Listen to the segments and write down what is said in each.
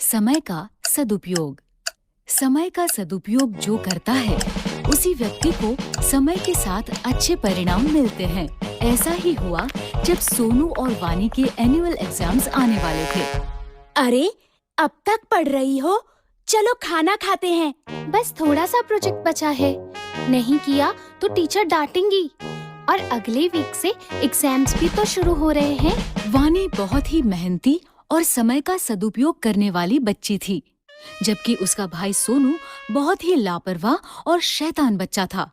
समय का सदुपयोग। समय का सदुपयोग जो करता है उसी व्यक्ति को समय के साथ अच्छे परिणाम मिलते हैं। ऐसा ही हुआ जब सोनू और वानी के एनुअल एग्जाम्स आने वाले थे। अरे, अब तक पढ़ रही हो? चलो खाना खाते हैं। बस थोड़ा सा प्रोजेक्ट बचा है, नहीं किया तो टीचर डांटेंगी। और अगले वीक से एग्जाम्स भी तो शुरू हो रहे हैं। वानी बहुत ही मेहनती और समय का सदुपयोग करने वाली बच्ची थी, जबकि उसका भाई सोनू बहुत ही लापरवाह और शैतान बच्चा था।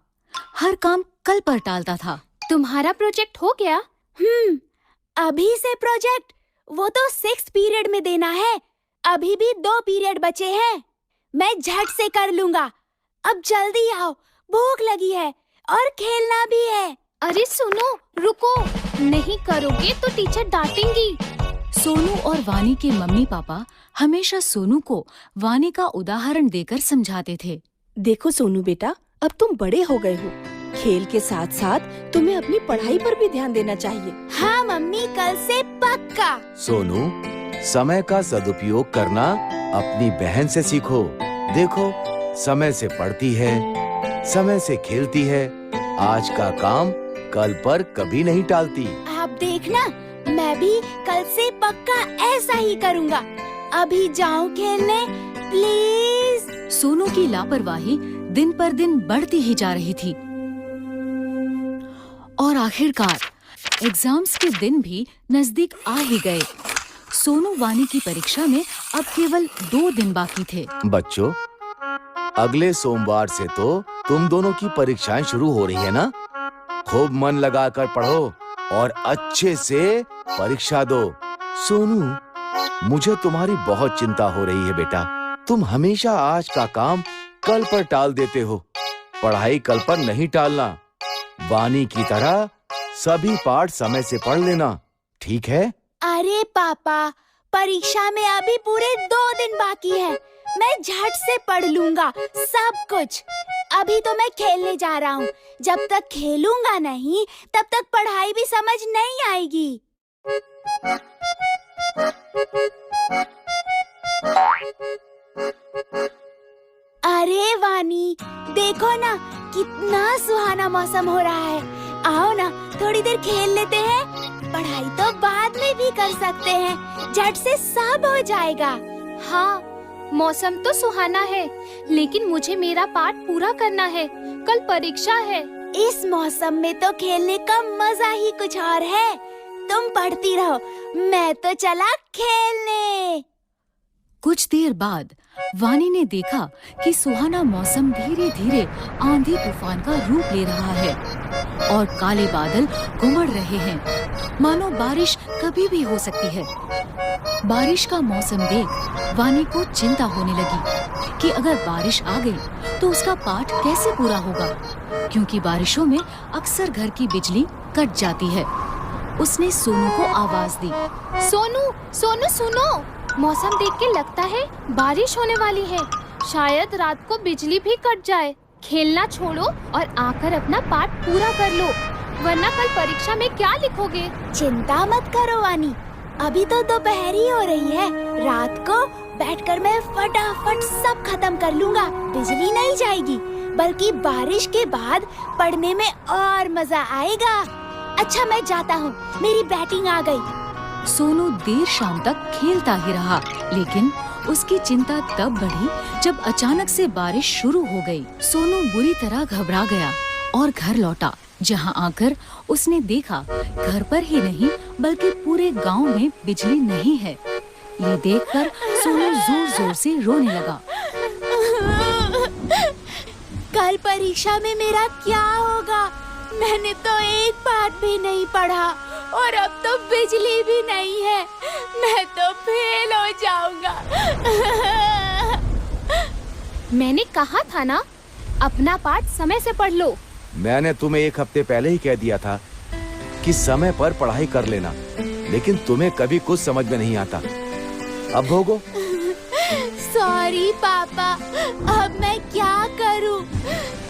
हर काम कल पर टालता था। तुम्हारा प्रोजेक्ट हो गया? अभी से प्रोजेक्ट? वो तो 6th पीरियड में देना है। अभी भी 2 पीरियड बचे हैं। मैं झट से कर लूँगा। अब जल्दी आओ, भूख लगी है और खेलना भी है। अरे सुनो, रुको, नहीं करोगे तो टीचर डांटेंगी। सोनू और वानी के मम्मी पापा हमेशा सोनू को वानी का उदाहरण देकर समझाते थे। देखो सोनू बेटा, अब तुम बड़े हो गए हो। खेल के साथ साथ तुम्हें अपनी पढ़ाई पर भी ध्यान देना चाहिए। हाँ मम्मी, कल से पक्का। सोनू, समय का सदुपयोग करना अपनी बहन से सीखो। देखो, समय से पढ़ती है, समय से खेलती है, आज का काम कल पर कभी नहीं टालती। आप देखना, मैं भी कल से पक्का ऐसा ही करूँगा। अभी जाऊँ खेलने, प्लीज। सोनू की लापरवाही दिन पर दिन बढ़ती ही जा रही थी और आखिरकार एग्जाम्स के दिन भी नजदीक आ ही गए। सोनू वानी की परीक्षा में अब केवल 2 दिन बाकी थे। बच्चों, अगले सोमवार से तो तुम दोनों की परीक्षाएं शुरू हो रही है ना? खूब मन लगाकर पढ़ो और अच्छे से परीक्षा दो। सोनू, मुझे तुम्हारी बहुत चिंता हो रही है बेटा। तुम हमेशा आज का काम कल पर टाल देते हो। पढ़ाई कल पर नहीं टालना। वानी की तरह सभी पाठ समय से पढ़ लेना, ठीक है? अरे पापा, परीक्षा में अभी पूरे 2 दिन बाकी है। मैं झट से पढ़ लूँगा सब कुछ। अभी तो मैं खेलने जा रहा हूँ। जब तक खेलूंगा नहीं, तब तक पढ़ाई भी समझ नहीं आएगी। अरे वानी, देखो ना, कितना सुहाना मौसम हो रहा है। आओ ना, थोड़ी देर खेल लेते हैं। पढ़ाई तो बाद में भी कर सकते हैं, झट से सब हो जाएगा। हाँ, मौसम तो सुहाना है, लेकिन मुझे मेरा पाठ पूरा करना है। कल परीक्षा है। इस मौसम में तो खेलने का मजा ही कुछ और है। तुम पढ़ती रहो, मैं तो चला खेलने। कुछ देर बाद वानी ने देखा कि सुहाना मौसम धीरे धीरे आंधी तूफान का रूप ले रहा है और काले बादल घुमड़ रहे हैं, मानो बारिश कभी भी हो सकती है। बारिश का मौसम देख वानी को चिंता होने लगी कि अगर बारिश आ गई तो उसका पाठ कैसे पूरा होगा, क्योंकि बारिशों में अक्सर घर की बिजली कट जाती है। उसने सोनू को आवाज दी। सोनू, सोनू सुनो, मौसम देख के लगता है बारिश होने वाली है। शायद रात को बिजली भी कट जाए। खेलना छोड़ो और आकर अपना पाठ पूरा कर लो, वरना कल परीक्षा में क्या लिखोगे? चिंता मत करो वानी, अभी तो दोपहर ही हो रही है। रात को बैठकर मैं फटाफट सब खत्म कर लूँगा। बिजली नहीं जाएगी, बल्कि बारिश के बाद पढ़ने में और मजा आएगा। अच्छा, मैं जाता हूँ, मेरी बैटिंग आ गई। सोनू देर शाम तक खेलता ही रहा, लेकिन उसकी चिंता तब बढ़ी जब अचानक से बारिश शुरू हो गई। सोनू बुरी तरह घबरा गया और घर लौटा, जहां आकर उसने देखा घर पर ही नहीं बल्कि पूरे गांव में बिजली नहीं है। ये देखकर सोनू जोर जोर से रोने लगा। कल परीक्षा में मेरा क्या होगा? मैंने तो एक पाठ भी नहीं पढ़ा और अब तो बिजली भी नहीं है। मैं तो फेल हो जाऊंगा। मैंने कहा था ना, अपना पाठ समय से पढ़ लो। मैंने तुम्हें 1 हफ्ते पहले ही कह दिया था कि समय पर पढ़ाई कर लेना, लेकिन तुम्हें कभी कुछ समझ में नहीं आता। अब भोगो। सॉरी पापा, अब मैं क्या करूं?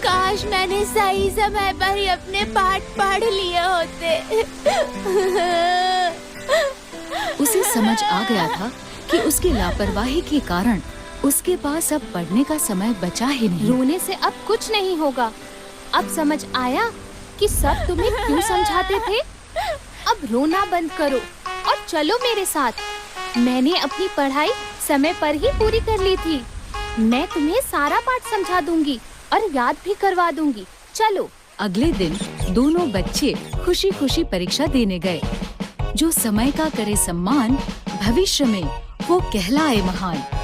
काश मैंने सही समय पर ही अपने पाठ पढ़ लिए होते। उसे समझ आ गया था कि उसकी लापरवाही के कारण उसके पास अब पढ़ने का समय बचा ही नहीं। रोने से अब कुछ नहीं होगा। अब समझ आया कि सब तुम्हें क्यों समझाते थे। अब रोना बंद करो और चलो मेरे साथ। मैंने अपनी पढ़ाई समय पर ही पूरी कर ली थी। मैं तुम्हें सारा पाठ समझा दूंगी और याद भी करवा दूंगी। चलो। अगले दिन दोनों बच्चे खुशी खुशी परीक्षा देने गए। जो समय का करे सम्मान, भविष्य में वो कहलाए महान।